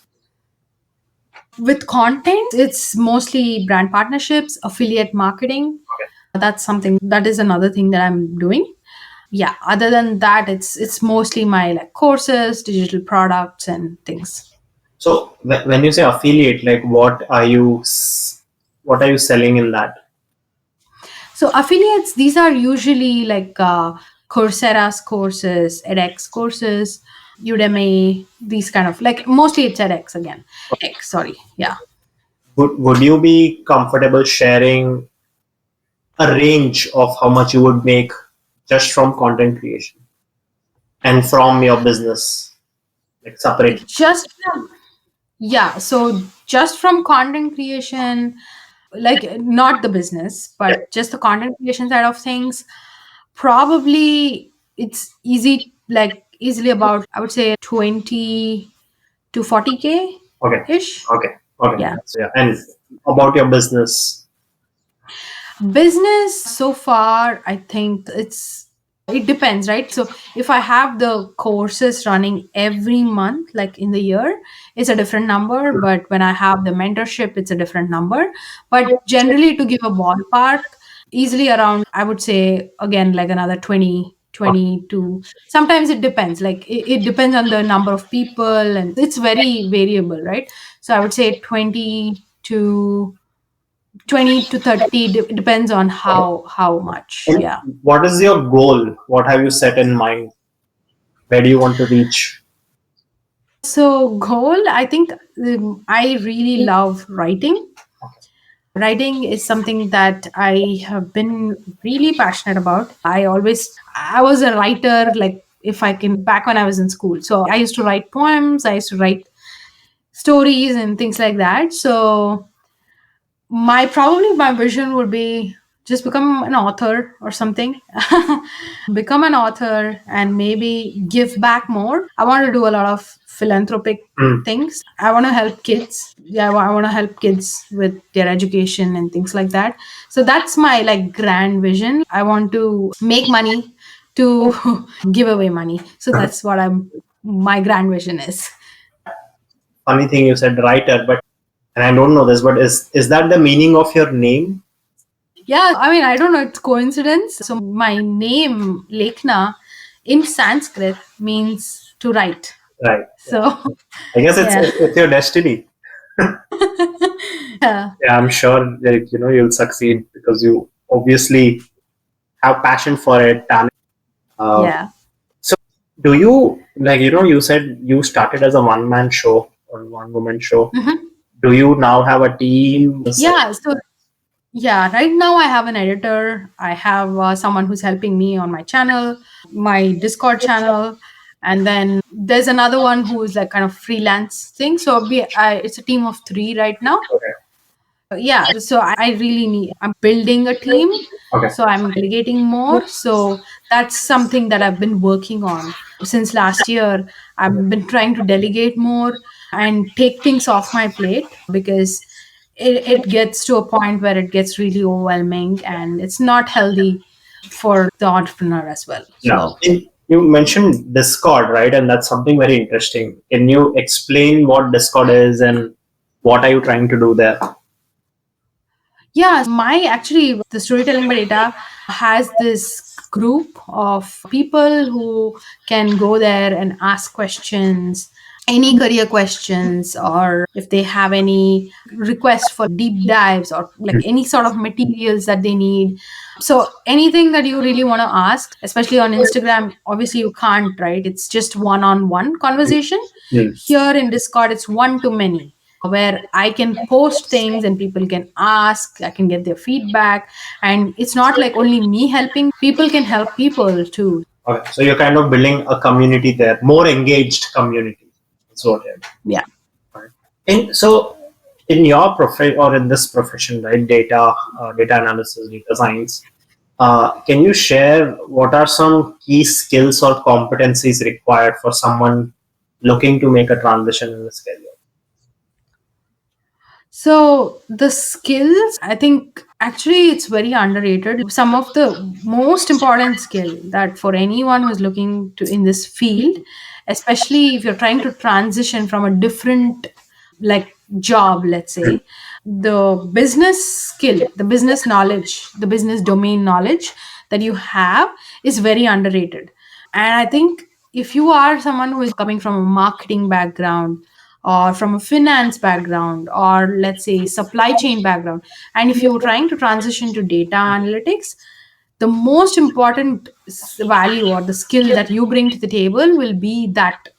With content, it's mostly brand partnerships, affiliate marketing. That's something that is another thing that I'm doing. Yeah, other than that, it's mostly my like courses, digital products and things. So when you say affiliate, like what are you selling in that? So affiliates, these are usually like Coursera's courses, edX courses, Udemy, these kind of, like, mostly it's edX again. X, sorry. Yeah. Would you be comfortable sharing a range of how much you would make just from content creation and from your business, like separate? Just from, yeah. So just from content creation, like not the business, Yeah. but just the content creation side of things, probably it's easy, like easily about, I would say, 20 to 40K Okay. ish. Okay. Okay. Yeah. So, yeah. And about your business. Business so far, I think it depends, right? So if I have the courses running every month, like in the year, it's a different number. But when I have the mentorship, it's a different number. But generally, to give a ballpark, easily around, I would say, again, like another 20 to, sometimes it depends. Like it depends on the number of people, and it's very variable, right? So I would say 20 to 30, depends on how much. And Yeah. what is your goal? What have you set in mind? Where do you want to reach? So goal, I think, I really love writing. Writing is something that I have been really passionate about. I was a writer, like, if I can, back when I was in school. So I used to write poems, I used to write stories and things like that. So my vision would be just become an author or something. Become an author and maybe give back more. I want to do a lot of philanthropic Mm. things. I want to help kids. Yeah, I want to help kids with their education and things like that. So that's my, like, grand vision. I want to make money to give away money. So that's what my grand vision is. Funny thing you said writer, but and I don't know this, but is that the meaning of your name? Yeah, I mean, I don't know, it's coincidence. So my name, Lekhna, in Sanskrit means to write. Right. So I guess it's yeah. it's your destiny. Yeah. Yeah, I'm sure that you'll succeed because you obviously have passion for it, talent. Uh, Yeah. so do you you said you started as a one man show or one woman show. Mhm. Do you now have a team? Yeah. So yeah, right now I have an editor. I have someone who's helping me on my channel, my Discord channel, and then there's another one who is like kind of freelance thing. So it's a team of three right now. Okay. Yeah, so I really need, I'm building a team, Okay. so I'm delegating more. So that's something that I've been working on since last year. I've been trying to delegate more and take things off my plate, because it gets to a point where it gets really overwhelming and it's not healthy for the entrepreneur as well. Yeah. So You mentioned Discord, right? And that's something very interesting. Can you explain what Discord is and what are you trying to do there? yeah, my actually, the Storytelling by Data has this group of people who can go there and ask questions, any career questions, or if they have any requests for deep dives or like any sort of materials that they need. So anything that you really want to ask, especially on Instagram, obviously you can't, right? It's just one-on-one conversation. Hmm. Here in Discord, it's one to many, where I can post things and people can ask, I can get their feedback. And it's not like only me helping, people can help people too. Okay. So you're kind of building a community there, more engaged community. That's what you're Yeah. doing. And so in your profession or in this profession, right, data analysis, data science, can you share what are some key skills or competencies required for someone looking to make a transition in this career? So the skills, I think actually it's very underrated. Some of the most important skill that for anyone who's looking to in this field, especially if you're trying to transition from a different, like, job, let's say, the business skill, the business knowledge, the business domain knowledge that you have is very underrated. And I think if you are someone who is coming from a marketing background or from a finance background, or let's say supply chain background, and if you're trying to transition to data analytics, the most important value or the skill that you bring to the table will be that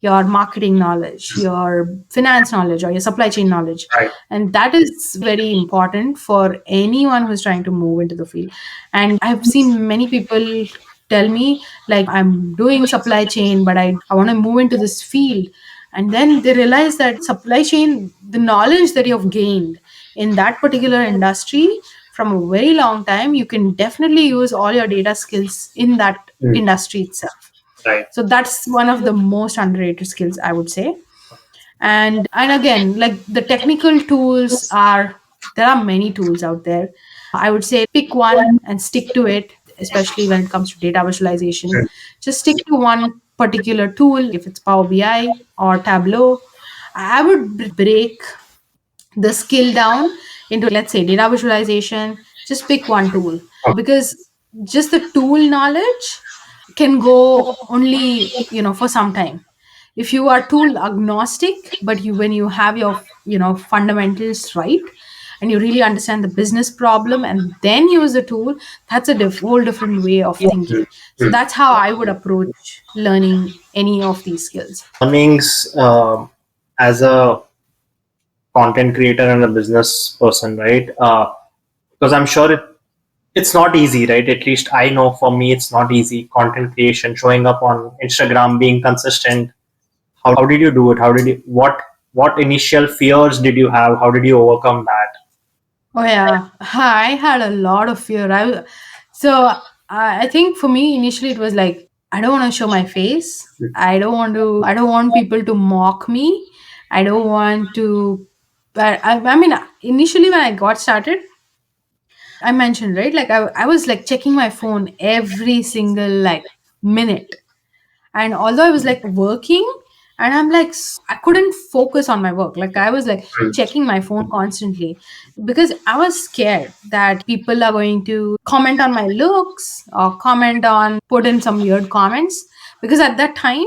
your marketing knowledge, your finance knowledge, or your supply chain knowledge. Right. And that is very important for anyone who's trying to move into the field. And I've seen many people tell me, like, I'm doing supply chain, but I want to move into this field. And then they realize that supply chain, the knowledge that you've gained in that particular industry from a very long time, you can definitely use all your data skills in that Mm. industry itself. Right. So that's one of the most underrated skills, I would say. And again, like, the technical tools are, there are many tools out there. I would say pick one and stick to it, especially when it comes to data visualization. Just stick to one particular tool. If it's Power BI or Tableau, I would break the skill down into, let's say, data visualization. Just pick one tool, because just the tool knowledge can go only, for some time. If you are tool agnostic, but you when you have your, fundamentals right, and you really understand the business problem and then use the tool, that's a whole different way of thinking. So that's how I would approach learning any of these skills. Learnings as a content creator and a business person, right? Because I'm sure it's not easy, right? At least I know for me, it's not easy. Content creation, showing up on Instagram, being consistent. How did you do it? How did you what initial fears did you have? How did you overcome that? Oh yeah, I had a lot of fear. I think for me initially it was like, I don't want to show my face. I don't want people to mock me. I don't want to. But I mean, initially when I got started, I mentioned, right, like, I was like checking my phone every single, like, minute. And although I was like working, and I'm like, I couldn't focus on my work. Like, I was like checking my phone constantly, because I was scared that people are going to comment on my looks, or put in some weird comments. Because at that time,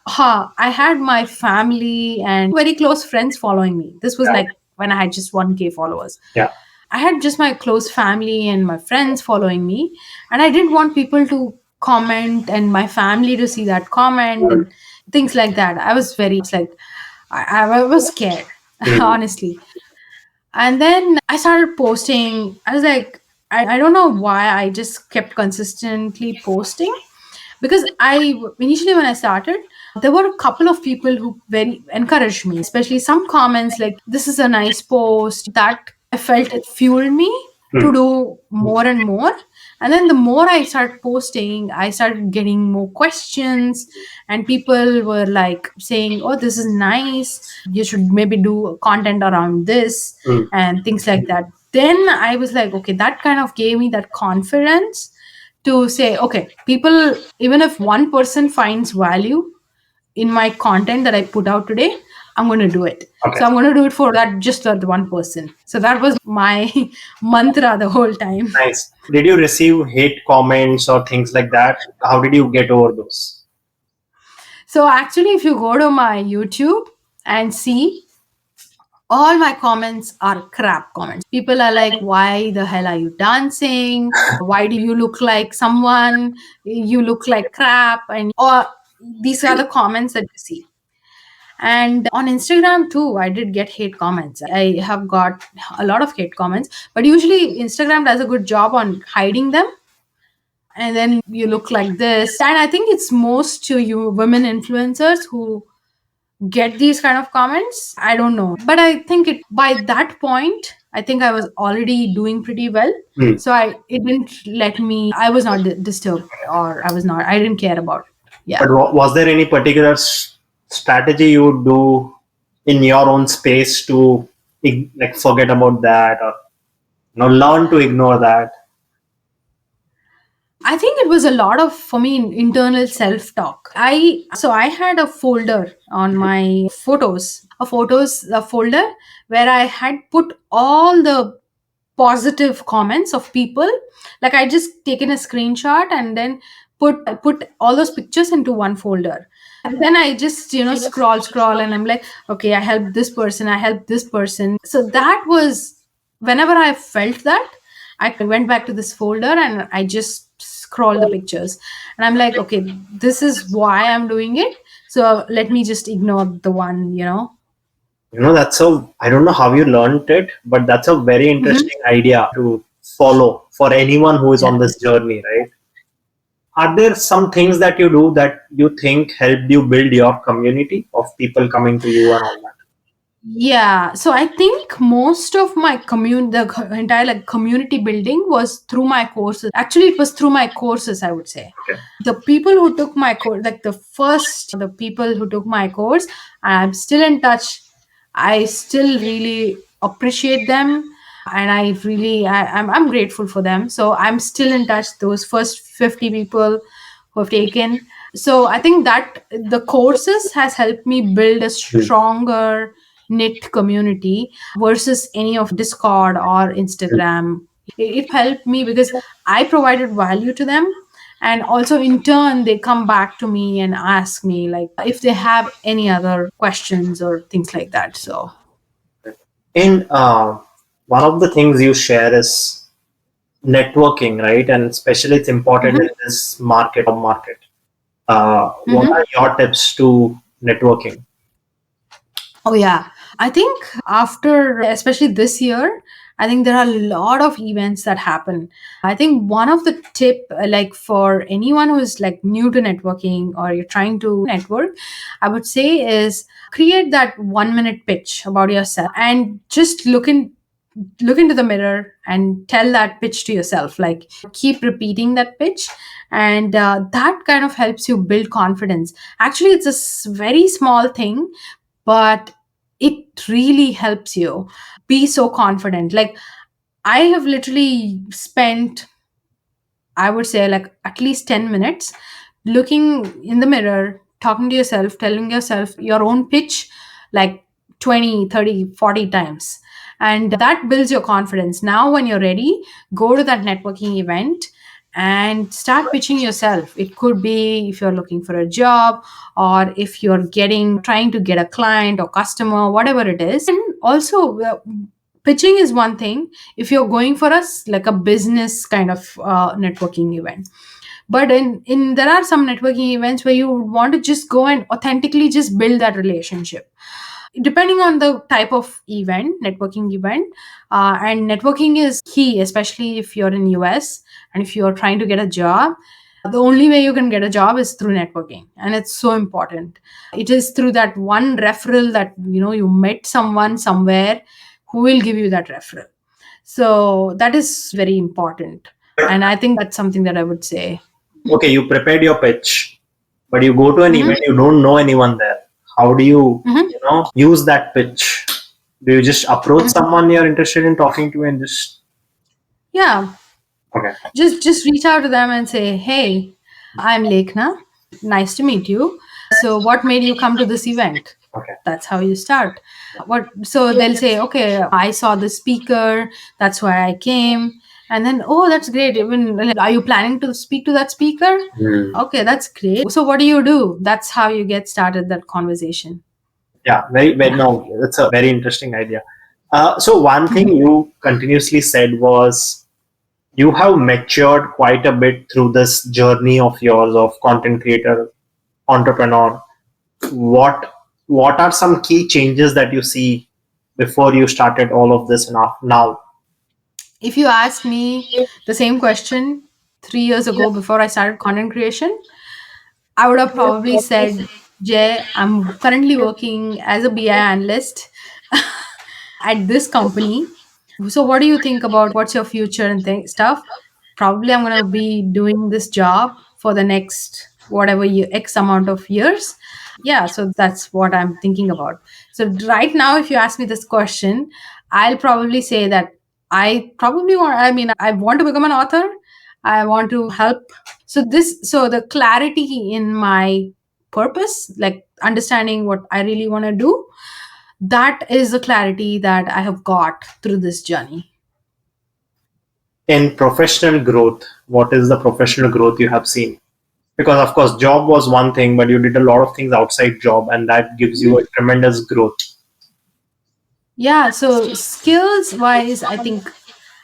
I had my family and very close friends following me. This was Yeah. like when I had just 1K followers. Yeah. I had just my close family and my friends following me, and I didn't want people to comment and my family to see that comment and things like that. I was very like, I was scared, honestly. And then I started posting. I was like, I don't know why I just kept consistently posting, because I initially, when I started, there were a couple of people who very encouraged me, especially some comments like, this is a nice post, that I felt it fueled me to do more and more. And then the more I started posting, I started getting more questions, and people were like saying, oh, this is nice, you should maybe do content around this, and things like that. Then I was like, okay, that kind of gave me that confidence to say, okay, people, even if one person finds value in my content that I put out today, I'm going to do it. Okay. So I'm going to do it for that one person. So that was my mantra the whole time. Nice. Did you receive hate comments or things like that? How did you get over those? So actually, if you go to my YouTube and see, all my comments are crap comments. People are like, why the hell are you dancing? Why do you look like someone? You look like crap. And or these are the comments that you see. And on Instagram too, I did get hate comments. I have got a lot of hate comments, but usually Instagram does a good job on hiding them. And then you look like this. And I think it's most to you women influencers who get these kind of comments. I don't know, but I think it by that point, I think I was already doing pretty well. So it didn't let me, I was not disturbed, or I didn't care about it. Yeah. But was there any particular strategy you would do in your own space to like forget about that, or learn to ignore that? I think it was a lot of, for me, internal self-talk. I had a folder on my a folder where I had put all the positive comments of people. Like, I just taken a screenshot and then put all those pictures into one folder. Then I just, scroll and I'm like, okay, I helped this person, I helped this person. So that was, whenever I felt that, I went back to this folder and I just scroll the pictures. And I'm like, okay, this is why I'm doing it. So let me just ignore the one. That's I don't know how you learned it, but that's a very Mhm. interesting idea to follow for anyone who is Yeah. on this journey, right? Are there some things that you do that you think helped you build your community of people coming to you and all that? Yeah, so I think most of my entire like community building was through my courses. Actually, it was through my courses, I would say. Okay. The people who took my course, like the people who took my course, I'm still in touch. I still really appreciate them, and I'm grateful for them. So I'm still in touch. Those first 50 people who have taken. So I think that the courses has helped me build a Hmm. stronger knit community versus any of Discord or Instagram. It helped me because I provided value to them, and also in turn they come back to me and ask me like if they have any other questions or things like that. So In one of the things you share is networking, right? And especially it's important in Mhm. this market. What Mhm. are your tips to networking? Oh yeah. I think after especially this year, I think there are a lot of events that happen. I think one of the tip like for anyone who is like new to networking or you're trying to network, I would say is create that 1 minute pitch about yourself and just look into the mirror and tell that pitch to yourself, like keep repeating that pitch, and that kind of helps you build confidence. Actually, it's a very small thing, but it really helps you be so confident. Like I have literally spent, I would say, like at least 10 minutes looking in the mirror, talking to yourself, telling yourself your own pitch like 20, 30, 40 times. And that builds your confidence. Now, when you're ready, go to that networking event and start pitching yourself. It could be if you're looking for a job or if you're trying to get a client or customer, whatever it is. And also, pitching is one thing if you're going for us like a business kind of networking event, but in there are some networking events where you want to just go and authentically just build that relationship depending on the type of networking event. And networking is key, especially if you're in US and if you're trying to get a job. The only way you can get a job is through networking, and it's so important. It is through that one referral that you met someone somewhere who will give you that referral. So that is very important, and I think that's something that I would say. Okay, you prepared your pitch, but you go to an Mhm. event, you don't know anyone there. How do you, Mhm. use that pitch? Do you just approach someone you're interested in talking to and just Yeah, okay, just reach out to them and say, hey, I'm Lekhna, nice to meet you. So what made you come to this event? okay. That's how you start. What So they'll say, okay, I saw the speaker, that's why I came. And then, oh, that's great. Even like, are you planning to speak to that speaker? Hmm. Okay, that's great. So what do you do? That's how you get started that conversation. Yeah, very, very, Yeah. no, that's a very interesting idea. So one thing you continuously said was you have matured quite a bit through this journey of yours of content creator, entrepreneur. What what are some key changes that you see before you started all of this now? If you ask me the same question 3 years ago before I started content creation, I would have probably said, Jay, I'm currently working as a BI analyst at this company. So, what do you think about what's your future and stuff? Probably I'm going to be doing this job for the next whatever X amount of years. Yeah, so that's what I'm thinking about. So, right now, if you ask me this question, I'll probably say that I want to become an author. I want to help. So the clarity in my purpose, like understanding what I really want to do, that is the clarity that I have got through this journey. In professional growth, what is the professional growth you have seen? Because of course job was one thing, but you did a lot of things outside job, and that gives you a tremendous growth. Yeah, so skills wise, I think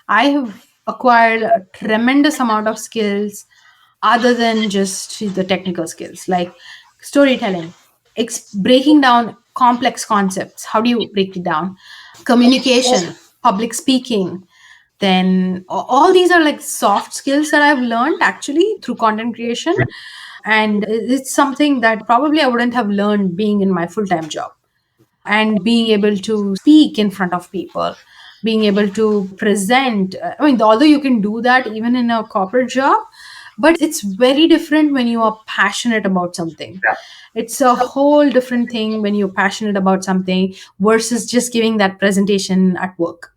I have acquired a tremendous amount of skills other than just the technical skills, like storytelling, breaking down complex concepts. How do you break it down? Communication, public speaking. Then all these are like soft skills that I've learned actually through content creation. And it's something that probably I wouldn't have learned being in my full time job. And being able to speak in front of people, being able to present. I mean, although you can do that even in a corporate job, but it's very different when you are passionate about something. Yeah. It's a whole different thing when you're passionate about something versus just giving that presentation at work.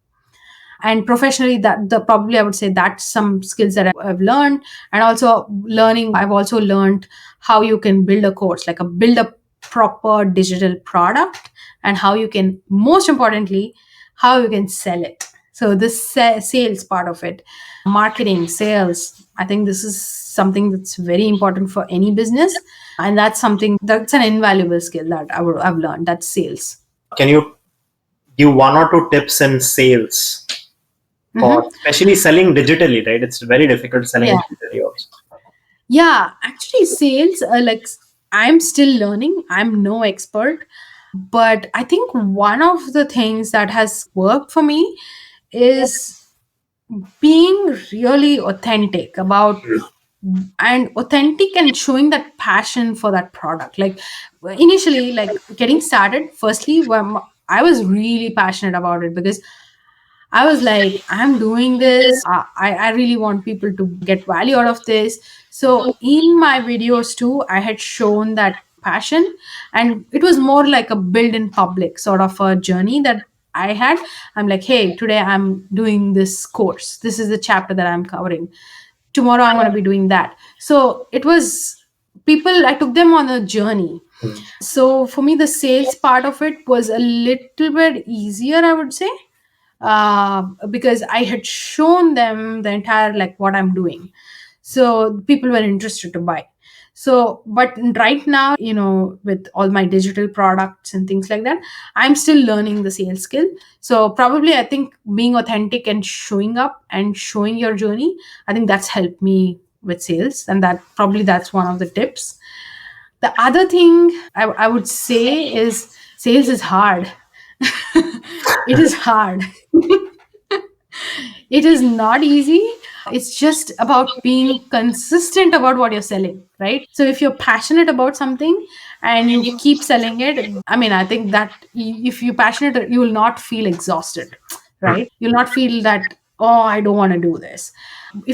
And professionally, that the probably I would say that's some skills that I've learned. And also learning, I've also learned how you can build a course, like a build a proper digital product, and how you can, most importantly, how you can sell it. So this sales part of it, marketing, sales, I think this is something that's very important for any business. And that's something that's an invaluable skill that I've learned, that's sales. Can you give one or two tips in sales for Mhm. especially selling digitally, right? It's very difficult selling Yeah. digitally also. Yeah, actually, sales, I'm still learning. I'm no expert, but I think one of the things that has worked for me is being really authentic about, and authentic and showing that passion for that product. Like initially, like getting started, firstly, when I was really passionate about it, because I was like, I'm doing this. I really want people to get value out of this. So in my videos too, I had shown that passion, and it was more like a build in public sort of a journey that I had. I'm like, hey, today I'm doing this course. This is the chapter that I'm covering. Tomorrow I'm going to be doing that. So it was people, I took them on a journey. So for me, the sales part of it was a little bit easier, I would say, because I had shown them the entire, like what I'm doing. So people were interested to buy. So, but right now, with all my digital products and things like that, I'm still learning the sales skill. So probably I think being authentic and showing up and showing your journey, I think that's helped me with sales. And that's one of the tips. The other thing I would say is sales is hard. It is hard. It is not easy. It's just about being consistent about what you're selling, right? So if you're passionate about something and you keep selling it, I mean, I think that if you're passionate, you will not feel exhausted, right? You'll not feel that, oh, I don't want to do this.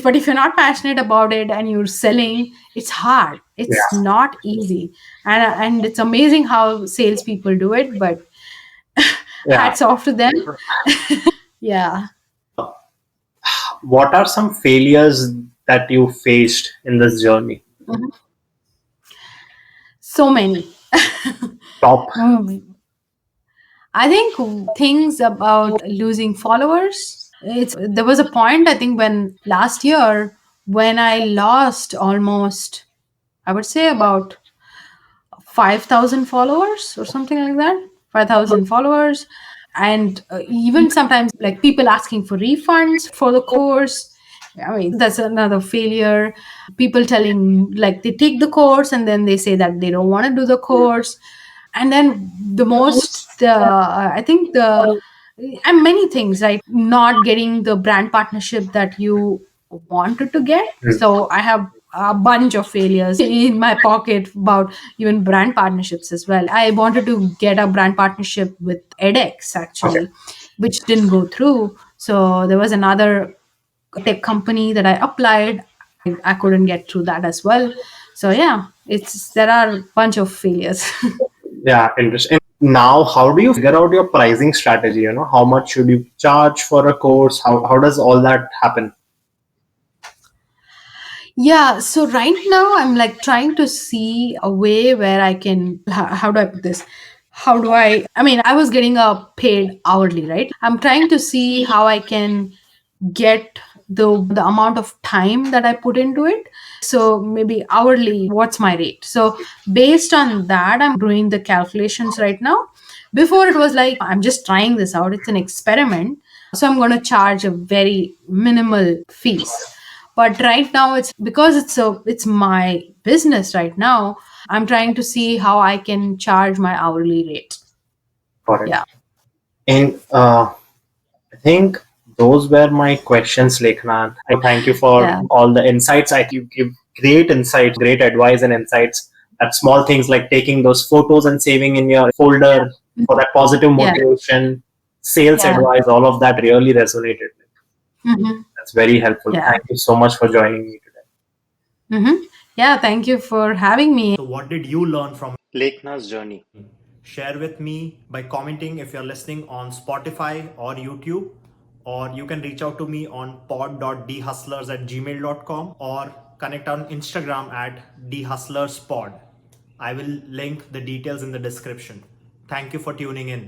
But if you're not passionate about it and you're selling, it's hard. It's Yeah. not easy. And it's amazing how salespeople do it, but Yeah. hats off to them. Yeah. What are some failures that you faced in this journey? Mhm. So many. Top. Mm, I think things about losing followers. There was a point, I think, when last year, when I lost almost, I would say, about 5,000 followers or something like that. 5,000 followers. And even sometimes like people asking for refunds for the course. I mean, that's another failure. People telling, like, they take the course and then they say that they don't want to do the course. And then I think the and many things, right? Not getting the brand partnership that you wanted to get. So I have a bunch of failures in my pocket about even brand partnerships as well. I wanted to get a brand partnership with edX Okay. actually, which didn't go through. So there was another tech company that I applied. I couldn't get through that as well. So yeah, there are a bunch of failures. Yeah, interesting. Now, how do you figure out your pricing strategy? How much should you charge for a course? How does all that happen? Yeah, so right now I'm like trying to see a way where I can, how do I put this? I mean, I was getting a paid hourly, right? I'm trying to see how I can get the amount of time that I put into it. So maybe hourly, what's my rate? So based on that, I'm doing the calculations right now. Before it was like, I'm just trying this out, it's an experiment, so I'm going to charge a very minimal fees. But right now, it's because it's my business right now, I'm trying to see how I can charge my hourly rate. Got it. Yeah. And I think those were my questions, Lekhna. Thank you for Yeah. all the insights. You give great insights, great advice and insights. That small things like taking those photos and saving in your folder for that positive Yeah. motivation, sales Yeah. advice, all of that really resonated. Hmm. That's very helpful. Yeah. Thank you so much for joining me today. Yeah, thank you for having me. So, what did you learn from Lekhna's journey. Share with me by commenting if you're listening on Spotify or YouTube, or you can reach out to me on pod.dhustlers@gmail.com or connect on Instagram at dhustlerspod. I will link the details in the description. Thank you for tuning in.